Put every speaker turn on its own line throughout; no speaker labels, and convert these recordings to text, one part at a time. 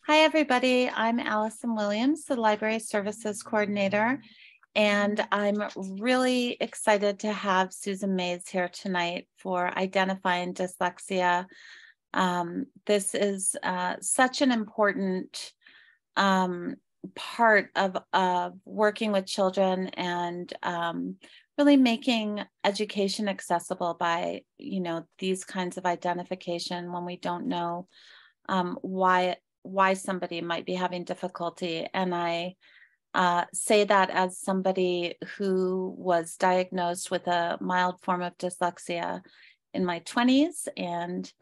Hi, everybody. I'm Allison Williams, the Library Services Coordinator, and I'm really excited to have Susan Mays here tonight for identifying dyslexia. This is such an important part of working with children and really making education accessible by, these kinds of identification when we don't know why somebody might be having difficulty. And I say that as somebody who was diagnosed with a mild form of dyslexia in my 20s, and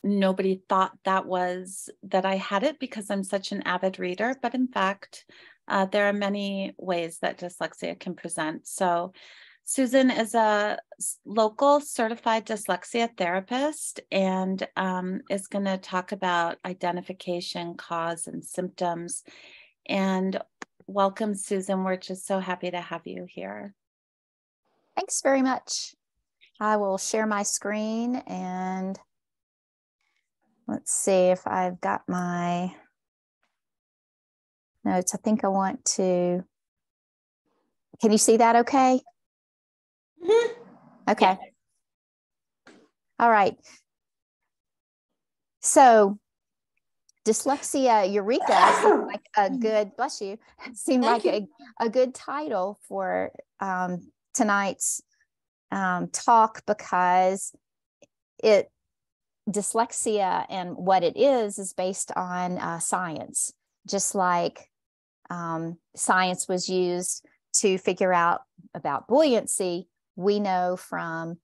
nobody thought that I had it because I'm such an avid reader. But in fact, there are many ways that dyslexia can present. So Susan is a local certified dyslexia therapist and is going to talk about identification, cause, and symptoms. And welcome, Susan. We're just so happy to have you here.
Thanks very much. I will share my screen and let's see if I've got my notes. I think I want to, can you see that okay? Okay. Yeah. All right. So dyslexia eureka seemed like a good, bless you, seemed like a good title for tonight's talk, because dyslexia and what it is based on science, just like science was used to figure out about buoyancy. We know from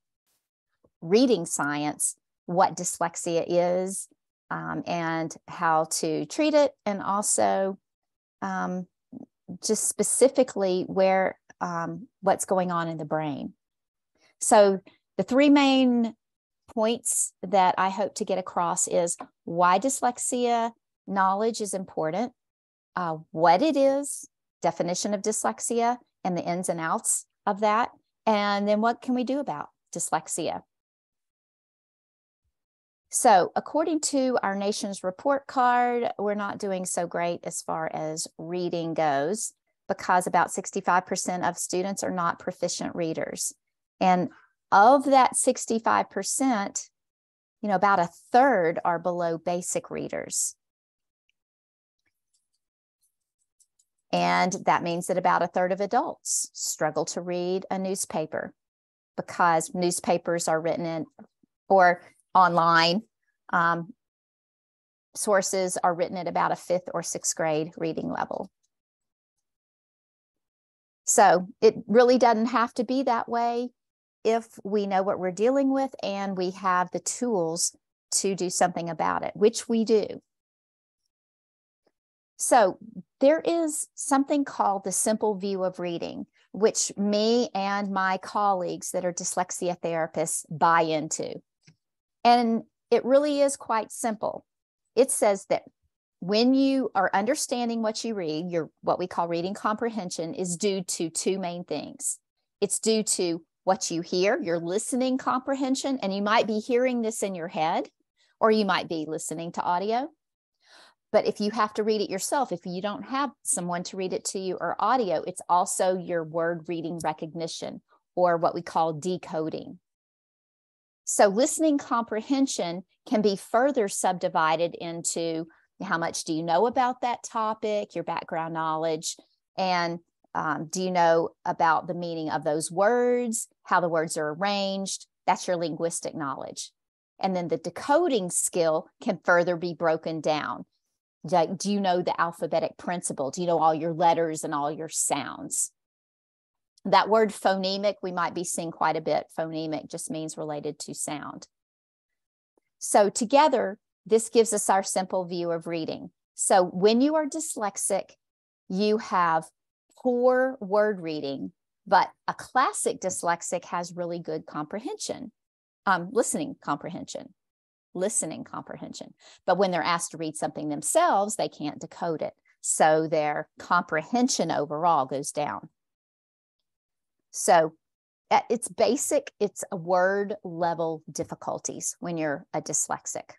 reading science what dyslexia is and how to treat it, and also just specifically where what's going on in the brain. So the three main points that I hope to get across is why dyslexia knowledge is important, what it is, definition of dyslexia, and the ins and outs of that, and then what can we do about dyslexia. So according to our nation's report card, we're not doing so great as far as reading goes, because about 65% of students are not proficient readers. And of that 65%, about a third are below basic readers. And that means that about a third of adults struggle to read a newspaper, because newspapers are written in, or online sources are written at about a 5th or 6th grade reading level. So it really doesn't have to be that way if we know what we're dealing with and we have the tools to do something about it, which we do. So there is something called the simple view of reading, which me and my colleagues that are dyslexia therapists buy into. And it really is quite simple. It says that when you are understanding what you read, what we call reading comprehension is due to two main things. It's due to what you hear, your listening comprehension, and you might be hearing this in your head, or you might be listening to audio. But if you have to read it yourself, if you don't have someone to read it to you or audio, it's also your word reading recognition, or what we call decoding. So listening comprehension can be further subdivided into how much do you know about that topic, your background knowledge, and do you know about the meaning of those words, how the words are arranged? That's your linguistic knowledge. And then the decoding skill can further be broken down. Like, do you know the alphabetic principle? Do you know all your letters and all your sounds? That word phonemic, we might be seeing quite a bit. Phonemic just means related to sound. So together, this gives us our simple view of reading. So when you are dyslexic, you have poor word reading, but a classic dyslexic has really good comprehension, listening comprehension. But when they're asked to read something themselves, they can't decode it. So their comprehension overall goes down. So at its basic, it's a word level difficulties when you're a dyslexic.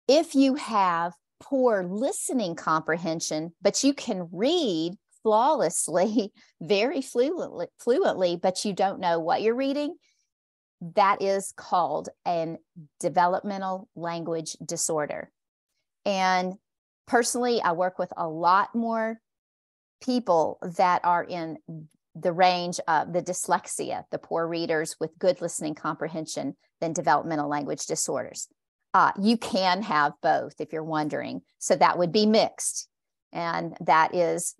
If you have poor listening comprehension, but you can read flawlessly, very fluently, but you don't know what you're reading, that is called an developmental language disorder. And personally, I work with a lot more people that are in the range of the dyslexia, the poor readers with good listening comprehension, than developmental language disorders. You can have both if you're wondering. So that would be mixed. And that is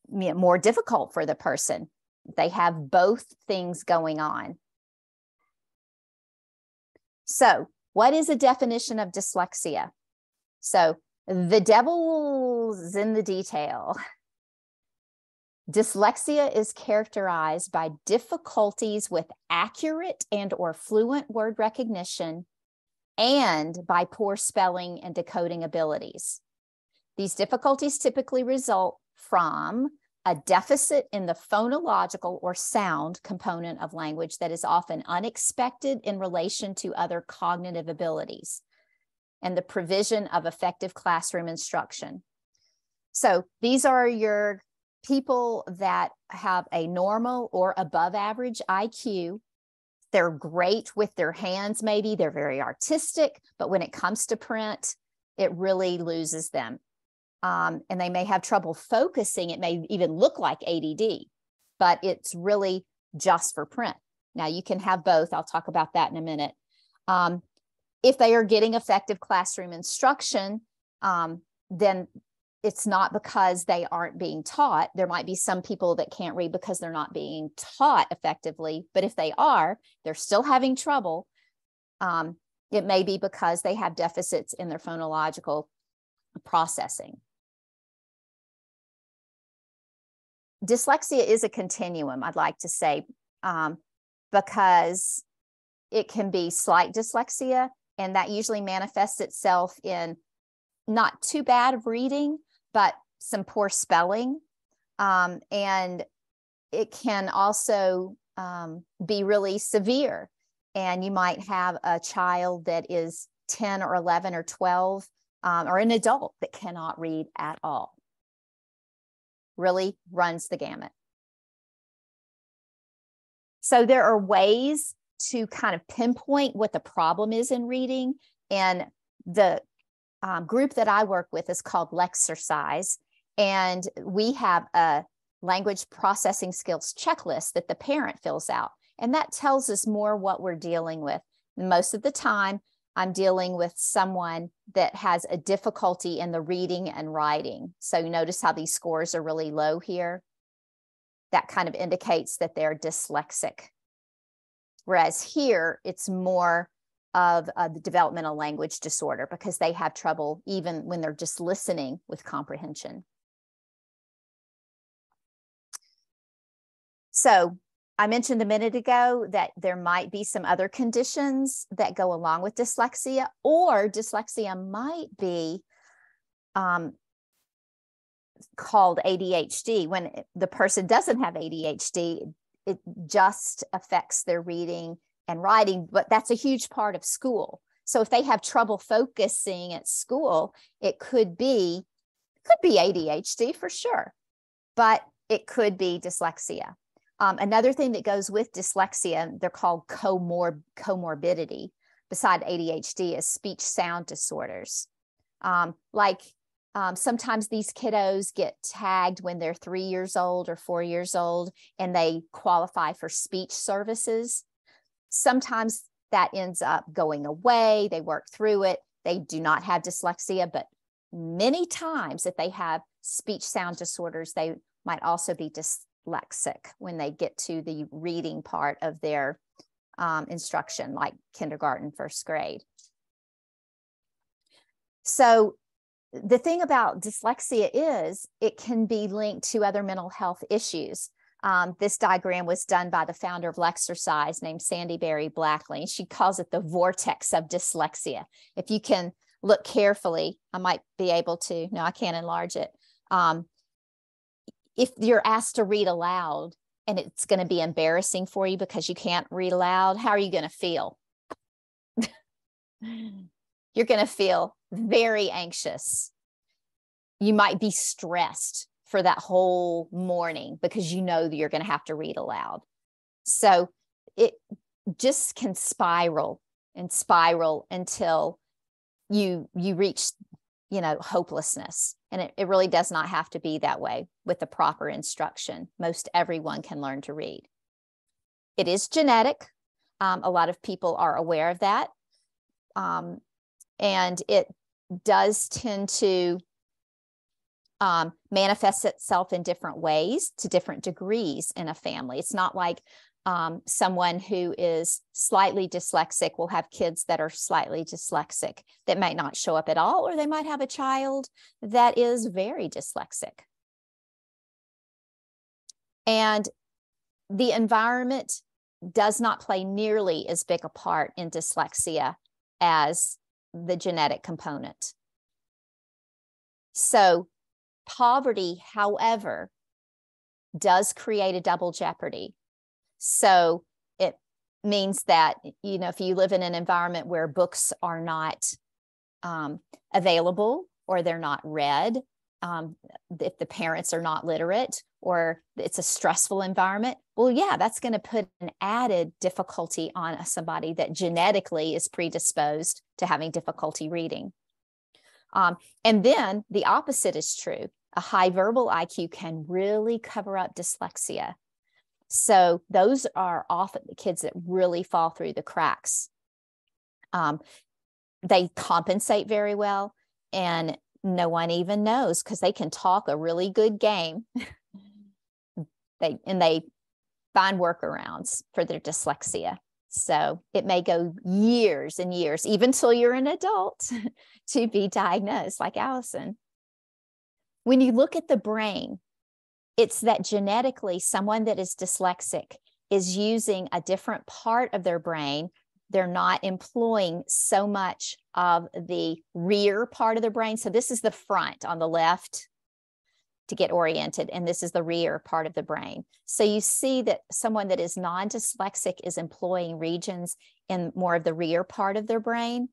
more difficult for the person. They have both things going on. So what is a definition of dyslexia? So the devil's in the detail. Dyslexia is characterized by difficulties with accurate and/or fluent word recognition and by poor spelling and decoding abilities. These difficulties typically result from a deficit in the phonological or sound component of language that is often unexpected in relation to other cognitive abilities, and the provision of effective classroom instruction. So these are your people that have a normal or above average IQ. They're great with their hands, maybe they're very artistic, but when it comes to print, it really loses them. And they may have trouble focusing. It may even look like ADD, but it's really just for print. Now you can have both. I'll talk about that in a minute. If they are getting effective classroom instruction, then it's not because they aren't being taught. There might be some people that can't read because they're not being taught effectively, but if they are, they're still having trouble. It may be because they have deficits in their phonological processing. Dyslexia is a continuum, I'd like to say, because it can be slight dyslexia, and that usually manifests itself in not too bad of reading, but some poor spelling. And it can also be really severe. And you might have a child that is 10 or 11 or 12, or an adult that cannot read at all. Really runs the gamut. So there are ways to kind of pinpoint what the problem is in reading. And the group that I work with is called Lexercise. And we have a language processing skills checklist that the parent fills out. And that tells us more what we're dealing with. Most of the time, I'm dealing with someone that has a difficulty in the reading and writing. So you notice how these scores are really low here. That kind of indicates that they're dyslexic. Whereas here, it's more of the developmental language disorder because they have trouble even when they're just listening with comprehension. So I mentioned a minute ago that there might be some other conditions that go along with dyslexia, or dyslexia might be called ADHD. When the person doesn't have ADHD, it just affects their reading and writing, but that's a huge part of school. So if they have trouble focusing at school, it could be ADHD for sure, but it could be dyslexia. Another thing that goes with dyslexia, they're called comorbidity, beside ADHD, is speech sound disorders. Sometimes these kiddos get tagged when they're 3 years old or 4 years old, and they qualify for speech services. Sometimes that ends up going away. They work through it. They do not have dyslexia, but many times if they have speech sound disorders, they might also be dyslexic when they get to the reading part of their instruction, like kindergarten, first grade. So the thing about dyslexia is it can be linked to other mental health issues. This diagram was done by the founder of Lexercise named Sandy Berry Blackley. She calls it the vortex of dyslexia. If you can look carefully, I might be able to, no, I can't enlarge it. If you're asked to read aloud and it's going to be embarrassing for you because you can't read aloud, how are you going to feel? You're going to feel very anxious. You might be stressed for that whole morning because you know that you're going to have to read aloud. So it just can spiral and spiral until you reach, hopelessness. And it really does not have to be that way with the proper instruction. Most everyone can learn to read. It is genetic. A lot of people are aware of that. And it does tend to manifest itself in different ways to different degrees in a family. It's not like someone who is slightly dyslexic will have kids that are slightly dyslexic that might not show up at all, or they might have a child that is very dyslexic. And the environment does not play nearly as big a part in dyslexia as the genetic component. So poverty, however, does create a double jeopardy. So it means that, if you live in an environment where books are not available or they're not read, if the parents are not literate or it's a stressful environment, well, yeah, that's going to put an added difficulty on somebody that genetically is predisposed to having difficulty reading. And then the opposite is true. A high verbal IQ can really cover up dyslexia. So those are often the kids that really fall through the cracks. They compensate very well, and no one even knows because they can talk a really good game. They find workarounds for their dyslexia. So it may go years and years, even till you're an adult, to be diagnosed, like Allison. When you look at the brain, it's that genetically someone that is dyslexic is using a different part of their brain. They're not employing so much of the rear part of their brain. So this is the front on the left to get oriented, and this is the rear part of the brain. So you see that someone that is non-dyslexic is employing regions in more of the rear part of their brain,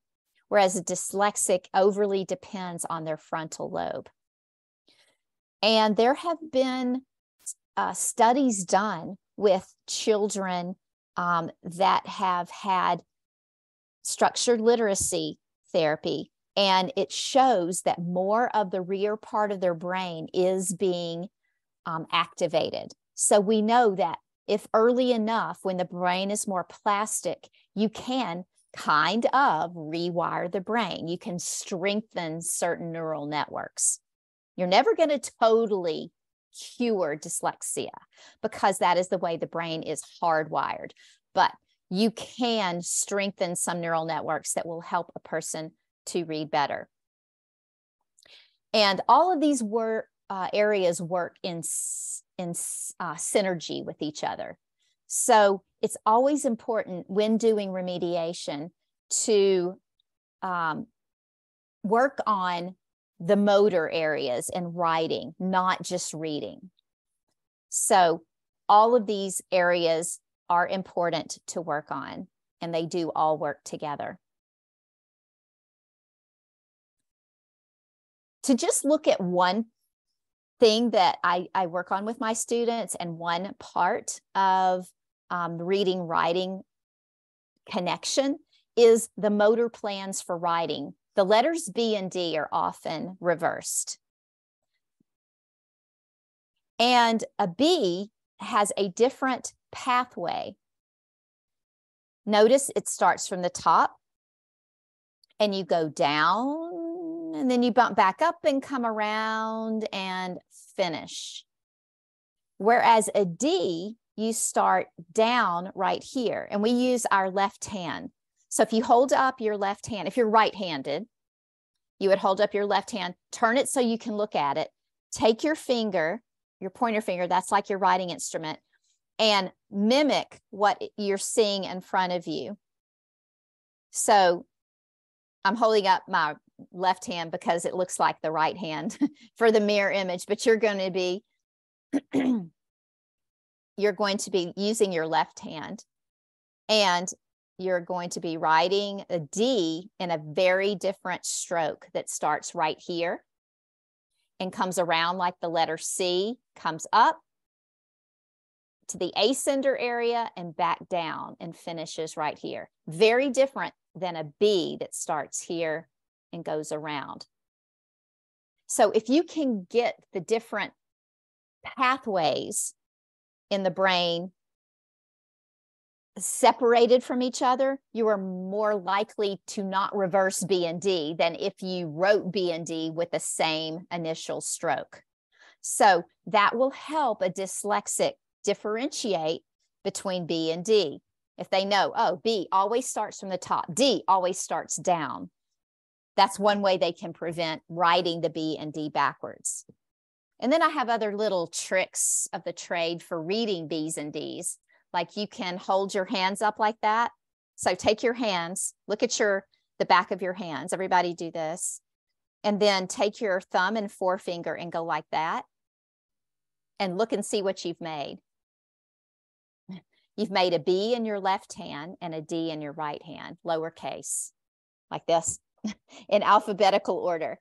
whereas a dyslexic overly depends on their frontal lobe. And there have been studies done with children that have had structured literacy therapy, and it shows that more of the rear part of their brain is being activated. So we know that if early enough, when the brain is more plastic, you can kind of rewire the brain. You can strengthen certain neural networks. You're never going to totally cure dyslexia because that is the way the brain is hardwired. But you can strengthen some neural networks that will help a person to read better. And all of these areas work in synergy with each other. So it's always important when doing remediation to work on the motor areas and writing, not just reading. So all of these areas are important to work on, and they do all work together. To just look at one thing that I work on with my students, and one part of reading writing connection is the motor plans for writing. The letters B and D are often reversed. And a B has a different pathway. Notice it starts from the top and you go down, and then you bump back up and come around and finish. Whereas a D, you start down right here, and we use our left hand. So if you hold up your left hand, if you're right-handed, you would hold up your left hand, turn it so you can look at it, take your finger, your pointer finger, that's like your writing instrument, and mimic what you're seeing in front of you. So I'm holding up my left hand because it looks like the right hand for the mirror image, but you're going to be using your left hand. And you're going to be writing a D in a very different stroke that starts right here and comes around like the letter C, comes up to the ascender area and back down and finishes right here. Very different than a B that starts here and goes around. So if you can get the different pathways in the brain separated from each other, you are more likely to not reverse B and D than if you wrote B and D with the same initial stroke. So that will help a dyslexic differentiate between B and D. If they know, oh, B always starts from the top, D always starts down. That's one way they can prevent writing the B and D backwards. And then I have other little tricks of the trade for reading B's and D's. Like you can hold your hands up like that. So take your hands, look at the back of your hands. Everybody do this. And then take your thumb and forefinger and go like that. And look and see what you've made. You've made a B in your left hand and a D in your right hand, lowercase, like this, in alphabetical order.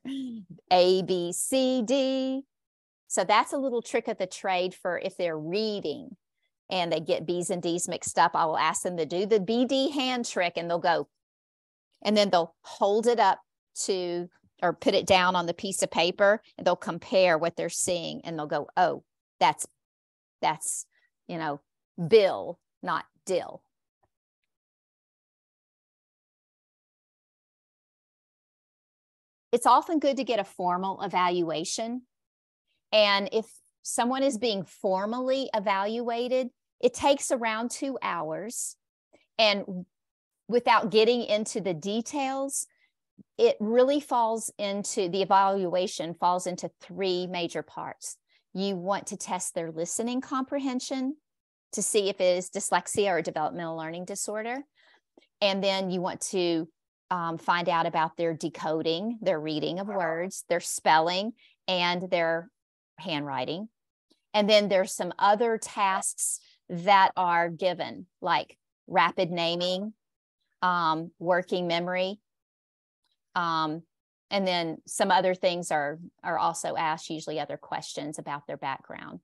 A, B, C, D. So that's a little trick of the trade for if they're reading and they get B's and D's mixed up. I will ask them to do the BD hand trick and they'll go, and then they'll hold it up to, or put it down on the piece of paper and they'll compare what they're seeing and they'll go, oh, that's, you know, Bill, not Dill. It's often good to get a formal evaluation. And if someone is being formally evaluated, it takes around 2 hours. And without getting into the details, it really falls into, the evaluation falls into 3 major parts. You want to test their listening comprehension to see if it is dyslexia or developmental learning disorder. And then you want to find out about their decoding, their reading of words, their spelling, and their handwriting. And then there's some other tasks that are given, like rapid naming, working memory. And then some other things are also asked, usually other questions about their background.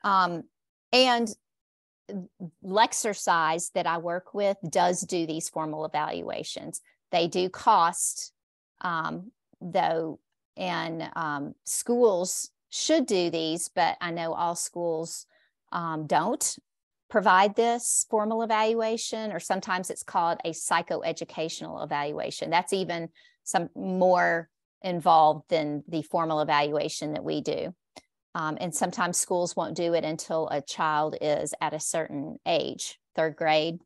And Lexercise that I work with does do these formal evaluations. They do cost, though, and schools should do these, but I know all schools don't provide this formal evaluation, or sometimes it's called a psychoeducational evaluation. That's even some more involved than the formal evaluation that we do. And sometimes schools won't do it until a child is at a certain age, 3rd grade,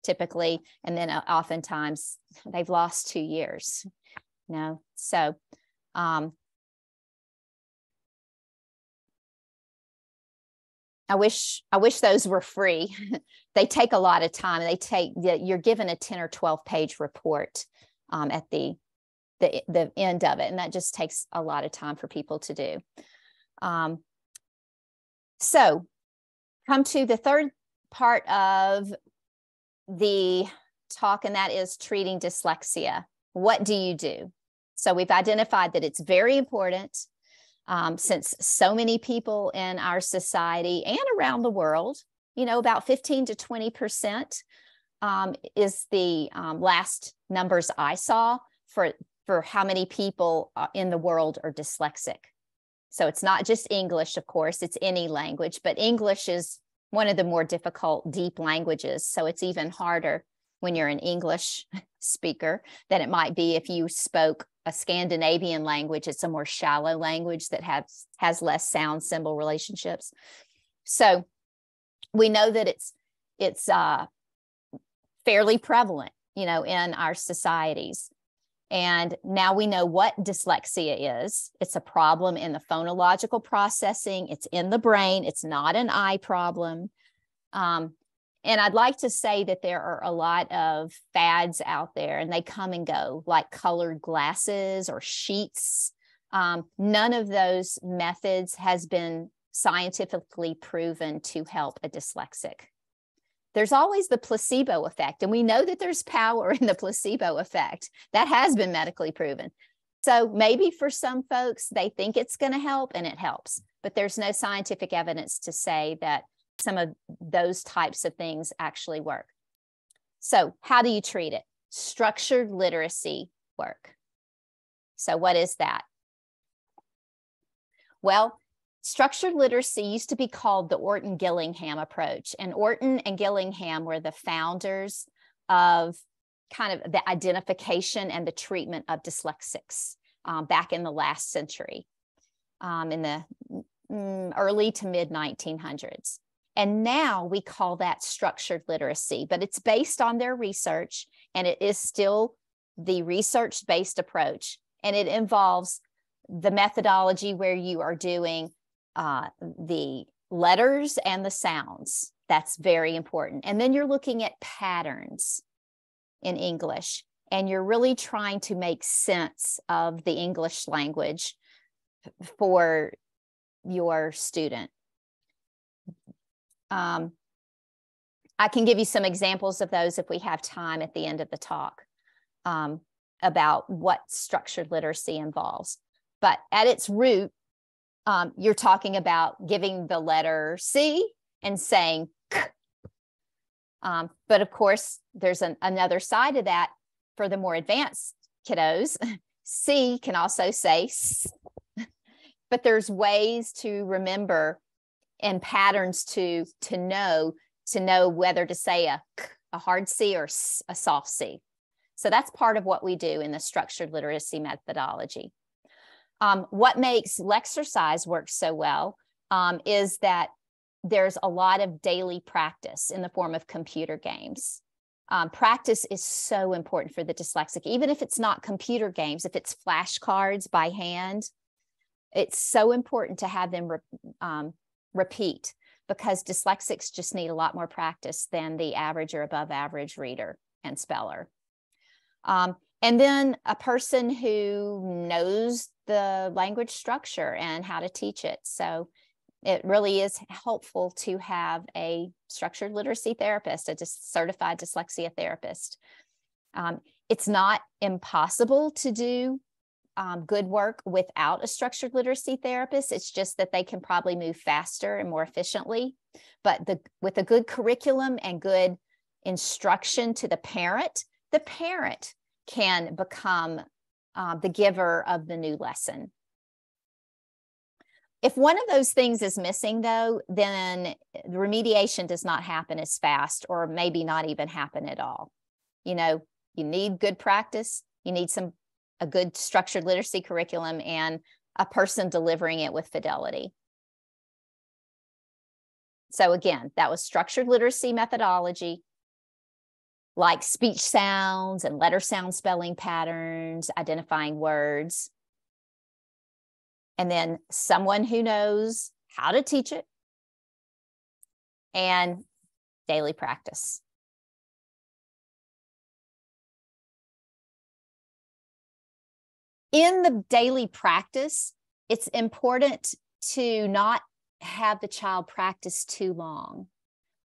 typically. And then oftentimes they've lost 2 years, you know? So I wish those were free. They take a lot of time. You're given a 10 or 12 page report at the end of it. And that just takes a lot of time for people to do. So come to the third part of the talk, and that is treating dyslexia. What do you do? So we've identified that it's very important since so many people in our society and around the world, you know, about 15 to 20% is the last numbers I saw for how many people in the world are dyslexic. So it's not just English, of course, it's any language, but English is one of the more difficult, deep languages. So it's even harder when you're an English speaker than it might be if you spoke a Scandinavian language. It's a more shallow language that has less sound symbol relationships. So we know that it's fairly prevalent, you know, in our societies. And now we know what dyslexia is. It's a problem in the phonological processing. It's in the brain. It's not an eye problem. And I'd like to say that there are a lot of fads out there, and they come and go, like colored glasses or sheets. None of those methods has been scientifically proven to help a dyslexic. There's always the placebo effect, and we know that there's power in the placebo effect. That has been medically proven. So maybe for some folks, they think it's going to help and it helps, but there's no scientific evidence to say that some of those types of things actually work. So how do you treat it? Structured literacy work. So what is that? Well, structured literacy used to be called the Orton-Gillingham approach, and Orton and Gillingham were the founders of kind of the identification and the treatment of dyslexics back in the last century, in the early to mid 1900s. And now we call that structured literacy, but it's based on their research, and it is still the research-based approach. And it involves the methodology where you are doing the letters and the sounds. That's very important. And then you're looking at patterns in English, and you're really trying to make sense of the English language for your student. I can give you some examples of those if we have time at the end of the talk about what structured literacy involves. But at its root, you're talking about giving the letter C and saying K. But of course, there's another side of that for the more advanced kiddos. C can also say S. But there's ways to remember and patterns to know whether to say a hard C or a soft C. So that's part of what we do in the structured literacy methodology. What makes Lexercise work so well is that there's a lot of daily practice in the form of computer games. Practice is so important for the dyslexic, even if it's not computer games, if it's flashcards by hand, it's so important to have them repeat, because dyslexics just need a lot more practice than the average or above average reader and speller. And then a person who knows the language structure and how to teach it. So it really is helpful to have a structured literacy therapist, a certified dyslexia therapist. It's not impossible to do good work without a structured literacy therapist. It's just that they can probably move faster and more efficiently. But with a good curriculum and good instruction to the parent can become the giver of the new lesson. If one of those things is missing, though, then the remediation does not happen as fast, or maybe not even happen at all. You know, you need good practice, you need a good structured literacy curriculum, and a person delivering it with fidelity. So again, that was structured literacy methodology, like speech sounds and letter sound spelling patterns, identifying words. And then someone who knows how to teach it, and daily practice. In the daily practice, it's important to not have the child practice too long.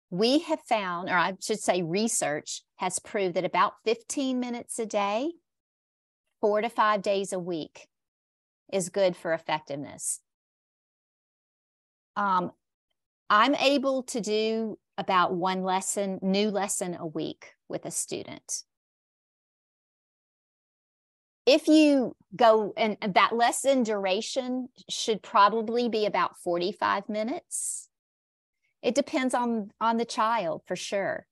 We have found, or I should say research has proved, that about 15 minutes a day, 4 to 5 days a week is good for effectiveness. I'm able to do about one new lesson a week with a student. If you go, and that lesson duration should probably be about 45 minutes. It depends on the child, for sure.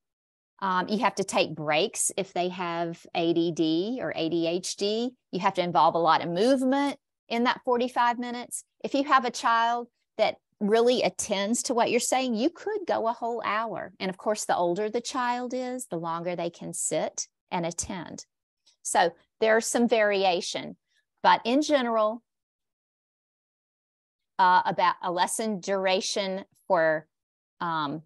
You have to take breaks if they have ADD or ADHD. You have to involve a lot of movement in that 45 minutes. If you have a child that really attends to what you're saying, you could go a whole hour. And of course, the older the child is, the longer they can sit and attend. So there's some variation, but in general, about a lesson duration for the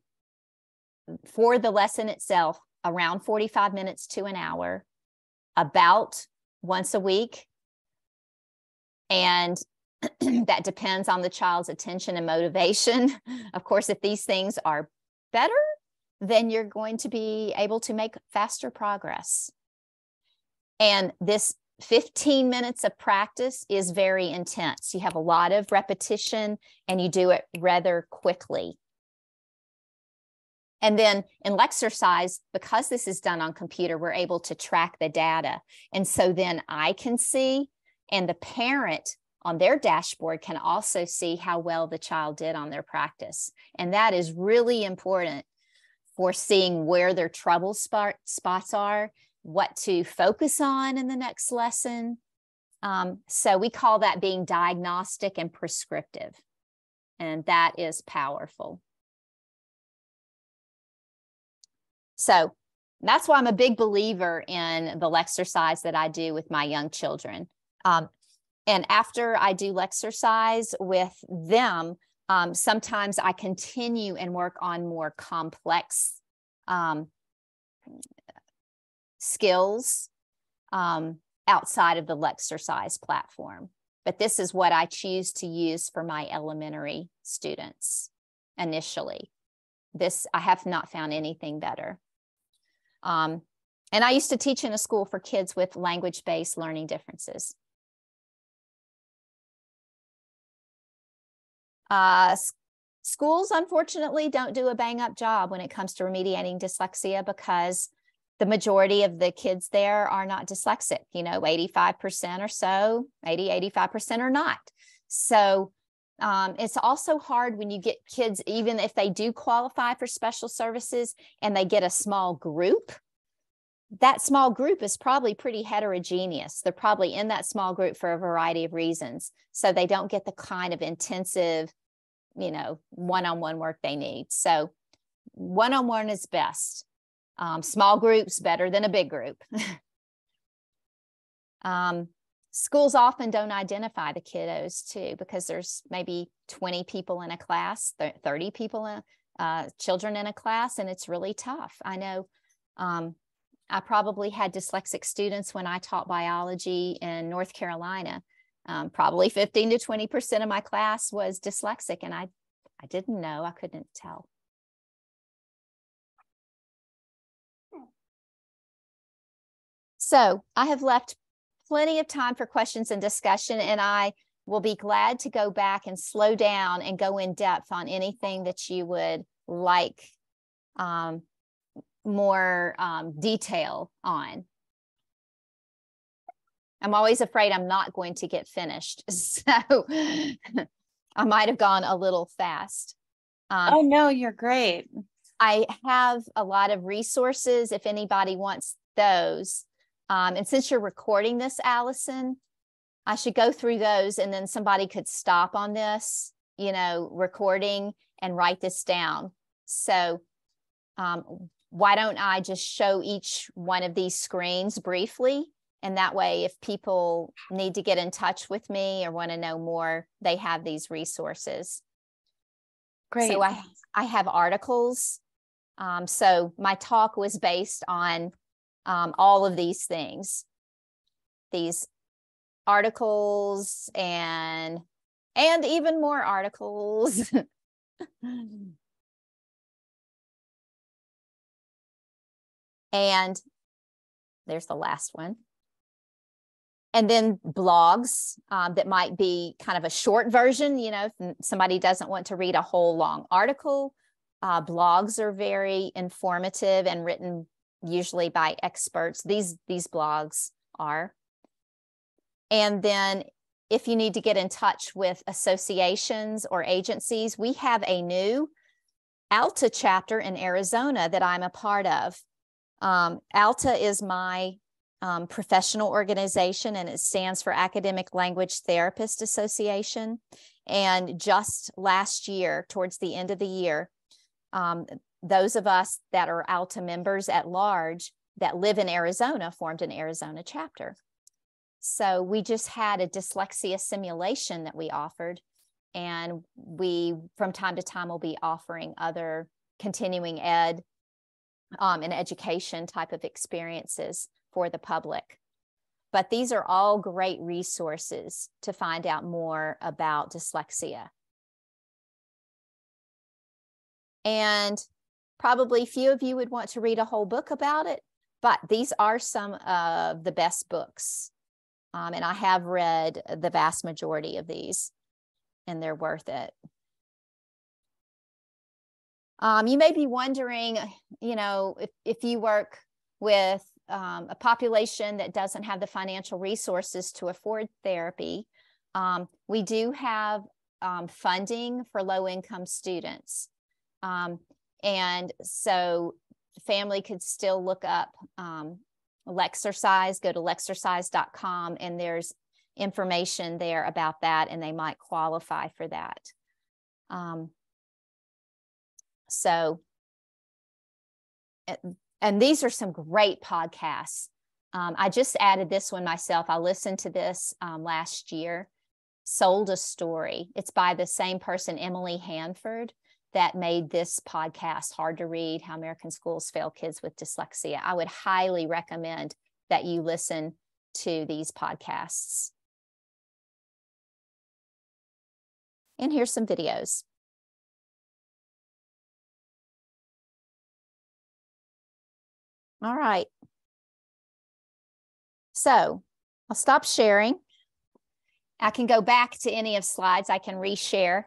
lesson itself, around 45 minutes to an hour, about once a week. And that depends on the child's attention and motivation. Of course, if these things are better, then you're going to be able to make faster progress. And this 15 minutes of practice is very intense. You have a lot of repetition and you do it rather quickly. And then in Lexercise, because this is done on computer, we're able to track the data. And so then I can see, and the parent on their dashboard can also see how well the child did on their practice. And that is really important for seeing where their trouble spots are, what to focus on in the next lesson. So we call that being diagnostic and prescriptive. And that is powerful. So that's why I'm a big believer in the Lexercise that I do with my young children. And after I do Lexercise with them, sometimes I continue and work on more complex skills outside of the Lexercise platform. But this is what I choose to use for my elementary students initially. This, I have not found anything better. And I used to teach in a school for kids with language-based learning differences. Schools, unfortunately, don't do a bang-up job when it comes to remediating dyslexia because the majority of the kids there are not dyslexic. You know, 85% or so, 85% are not. So it's also hard when you get kids, even if they do qualify for special services and they get a small group, that small group is probably pretty heterogeneous. They're probably in that small group for a variety of reasons. So they don't get the kind of intensive, you know, one-on-one work they need. So one-on-one is best. Small groups better than a big group. Schools often don't identify the kiddos too, because there's maybe 20 people in a class, 30 people, children in a class, and it's really tough. I know I probably had dyslexic students when I taught biology in North Carolina. Probably 15 to 20% of my class was dyslexic, and I didn't know, I couldn't tell. So I have left plenty of time for questions and discussion, and I will be glad to go back and slow down and go in depth on anything that you would like more detail on. I'm always afraid I'm not going to get finished, so I might have gone a little fast.
Oh, no, you're great.
I have a lot of resources if anybody wants those. And since you're recording this, Allison, I should go through those and then somebody could stop on this, you know, recording and write this down. So why don't I just show each one of these screens briefly? And that way, if people need to get in touch with me or want to know more, they have these resources.
Great.
So I have articles. So my talk was based on all of these things, these articles and even more articles. And there's the last one. And then blogs that might be kind of a short version, you know, if somebody doesn't want to read a whole long article. Blogs are very informative and written usually by experts. These blogs are. And then if you need to get in touch with associations or agencies, we have a new ALTA chapter in Arizona that I'm a part of. ALTA is my professional organization, and it stands for Academic Language Therapist Association. And just last year, towards the end of the year, those of us that are ALTA members at large that live in Arizona formed an Arizona chapter. So we just had a dyslexia simulation that we offered, and we from time to time will be offering other continuing ed and education type of experiences for the public. But these are all great resources to find out more about dyslexia. And Probably few of you would want to read a whole book about it, but these are some of the best books. And I have read the vast majority of these, and they're worth it. You may be wondering, you know, if you work with a population that doesn't have the financial resources to afford therapy, we do have funding for low-income students. And so the family could still look up Lexercise, go to lexercise.com, and there's information there about that, and they might qualify for that. And these are some great podcasts. I just added this one myself. I listened to this last year, Sold a Story. It's by the same person, Emily Hanford, that made this podcast, Hard to Read, How American Schools Fail Kids with Dyslexia. I would highly recommend that you listen to these podcasts. And here's some videos. All right. So I'll stop sharing. I can go back to any of slides. I can reshare.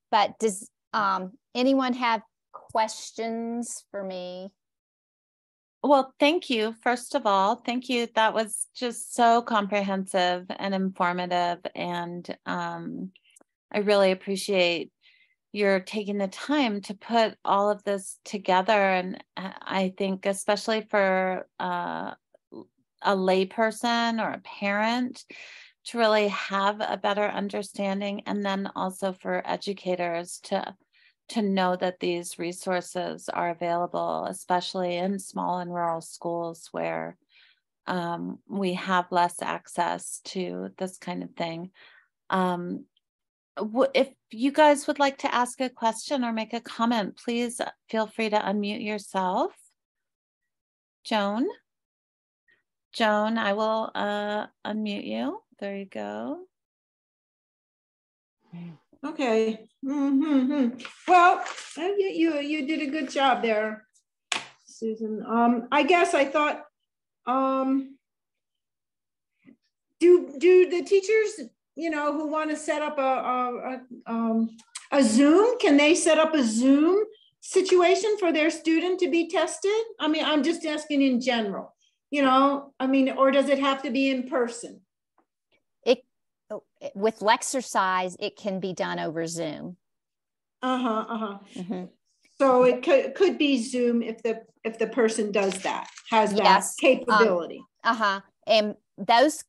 But does anyone have questions for me?
Well, thank you. First of all, thank you. That was just so comprehensive and informative. And I really appreciate your taking the time to put all of this together. And I think especially for a layperson or a parent to really have a better understanding, and then also for educators to know that these resources are available, especially in small and rural schools where we have less access to this kind of thing. If you guys would like to ask a question or make a comment, please feel free to unmute yourself. Joan, I will unmute you. There you go.
Okay. Well, you did a good job there, Susan. I guess I thought, do the teachers, you know, who want to set up a Zoom, can they set up a Zoom situation for their student to be tested? I mean, I'm just asking in general, you know, I mean, or does it have to be in person?
With Lexercise, it can be done over Zoom.
Mm-hmm. So it could be Zoom if the person does that, has that capability.
And those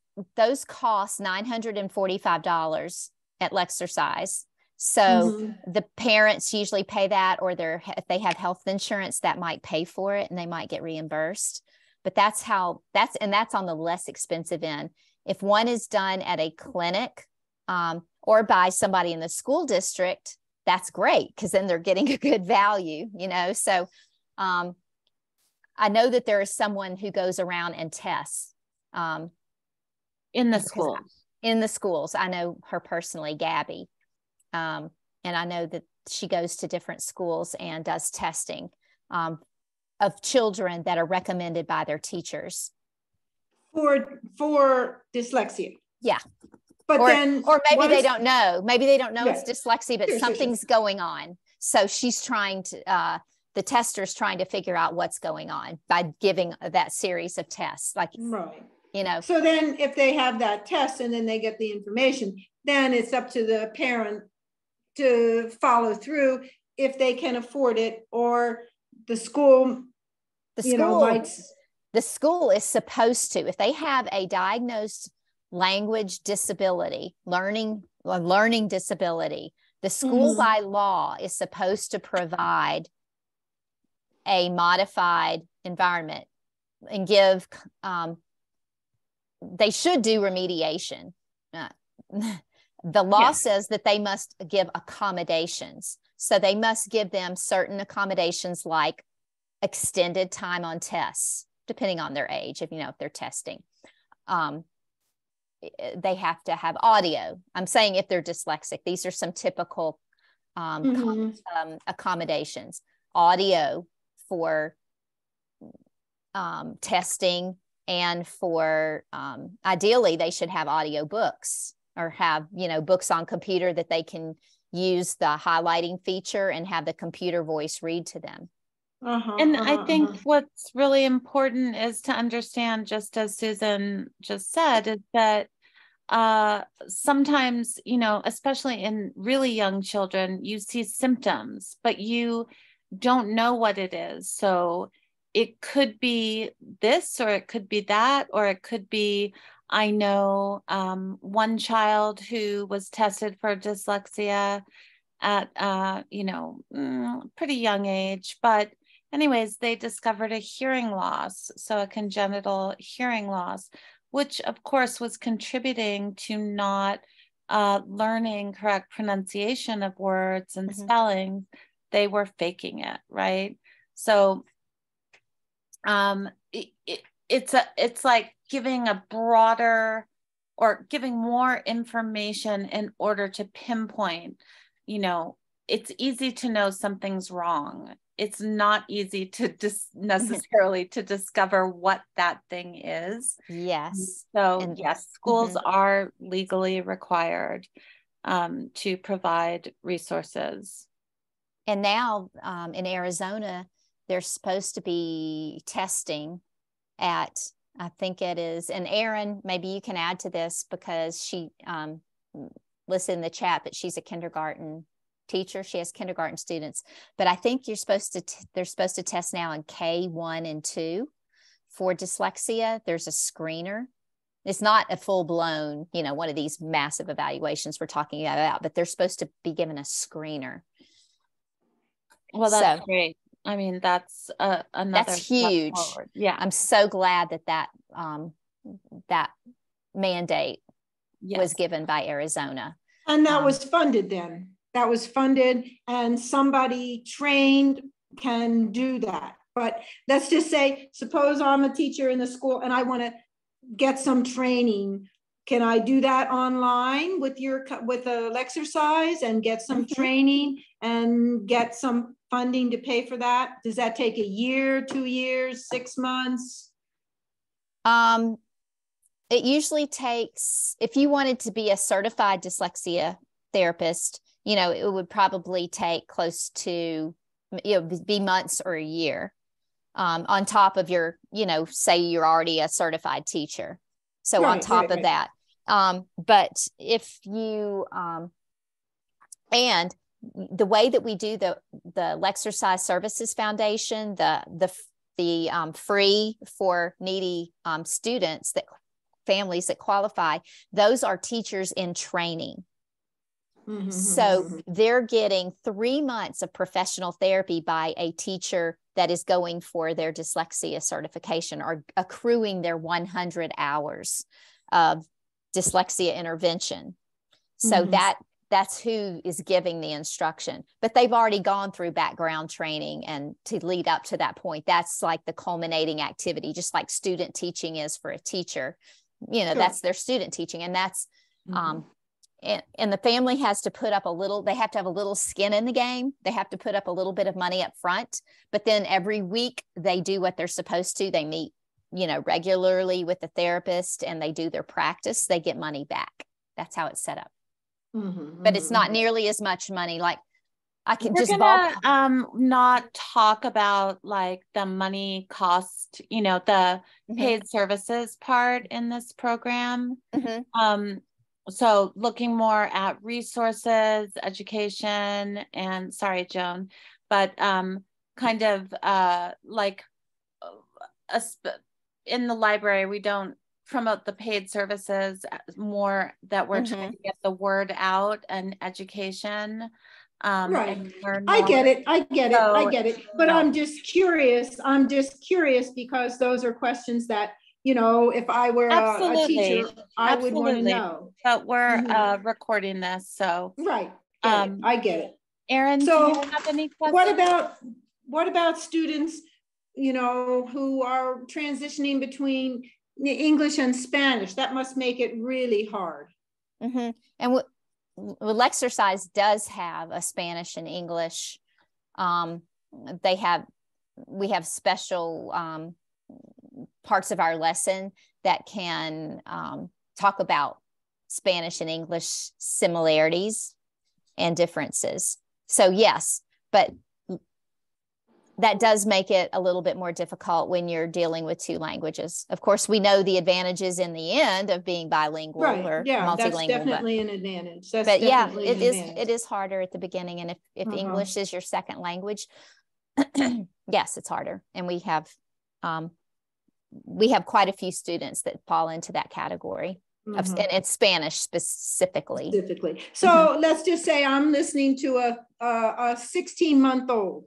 cost $945 at Lexercise. So the parents usually pay that, or if they have health insurance, that might pay for it and they might get reimbursed. But that's on the less expensive end. If one is done at a clinic or by somebody in the school district, that's great, because then they're getting a good value, you know. So I know that there is someone who goes around and tests
in the schools.
In the schools. I know her personally, Gabby. And I know that she goes to different schools and does testing of children that are recommended by their teachers.
For dyslexia.
Yeah.
But
or maybe they don't know. Maybe they don't know it's dyslexia, but something's
sure.
going on. So she's trying to, the tester's trying to figure out what's going on by giving that series of tests. Like,
right.
You know.
So then if they have that test and then they get the information, then it's up to the parent to follow through if they can afford it, or the school,
the school is supposed to, if they have a diagnosed language disability, learning disability, the school by law is supposed to provide a modified environment and give, they should do remediation. The law says that they must give accommodations. So they must give them certain accommodations, like extended time on tests, depending on their age, if they're testing. They have to have audio. I'm saying if they're dyslexic, these are some typical accommodations, audio for testing, and for ideally they should have audio books, or have, books on computer that they can use the highlighting feature and have the computer voice read to them.
I think what's really important is to understand, just as Susan just said, is that sometimes, especially in really young children, you see symptoms, but you don't know what it is. So it could be this, or it could be that, or it could be, I know one child who was tested for dyslexia at, pretty young age, but anyways, they discovered a hearing loss, so a congenital hearing loss, which of course was contributing to not learning correct pronunciation of words and spelling. They were faking it, right? So it's like giving a broader, or giving more information in order to pinpoint. It's easy to know something's wrong. It's not easy to necessarily to discover what that thing is.
Yes.
So yes, schools are legally required to provide resources.
And now in Arizona, they're supposed to be testing at, I think it is, and Erin, maybe you can add to this, because she listed in the chat that she's a kindergarten teacher. She has kindergarten students, but I think they're supposed to test now in K1 and 2 for dyslexia. There's a screener. It's not a full-blown, one of these massive evaluations we're talking about, but they're supposed to be given a screener.
Well, that's great. I mean, that's another.
That's huge.
Yeah,
I'm so glad that mandate was given by Arizona,
and that was funded. Then that was funded, and somebody trained can do that. But let's just say, suppose I'm a teacher in the school and I want to get some training. Can I do that online with the Lexercise and get some training and get some funding to pay for that? Does that take a year, 2 years, 6 months?
It usually takes, if you wanted to be a certified dyslexia therapist, it would probably take close to, be months or a year, on top of your, say you're already a certified teacher. So on top of that. But if you, and the way that we do the Lexercise Services Foundation, the free for needy students, that families that qualify, those are teachers in training. So they're getting 3 months of professional therapy by a teacher that is going for their dyslexia certification, or accruing their 100 hours of dyslexia intervention. So that's who is giving the instruction, but they've already gone through background training, and to lead up to that point, that's like the culminating activity, just like student teaching is for a teacher. That's their student teaching, and that's and the family has to put up they have to have a little skin in the game. They have to put up a little bit of money up front, but then every week they do what they're supposed to. They meet, regularly with the therapist, and they do their practice. They get money back. That's how it's set up. But it's not nearly as much money. Like, I can
We're gonna not talk about like the money cost, the paid services part in this program. So looking more at resources, education, and sorry, Joan, but kind of like in the library, we don't promote the paid services more, that we're trying to get the word out and education.
Right.
And
I get it. But I'm just curious. Because those are questions that, if I were a teacher, I would want to know.
But we're recording this, so.
Right. I get it.
Erin,
so
do you have any questions?
What about students, who are transitioning between English and Spanish? That must make it really hard.
And Lexercise does have a Spanish and English. We have special parts of our lesson that can talk about Spanish and English similarities and differences. So yes, but that does make it a little bit more difficult when you're dealing with two languages. Of course, we know the advantages in the end of being bilingual or multilingual.
That's definitely an advantage.
But yeah, it is harder at the beginning. And if English is your second language, yes, it's harder. And we have quite a few students that fall into that category. And it's Spanish specifically.
So let's just say I'm listening to a 16-month-old.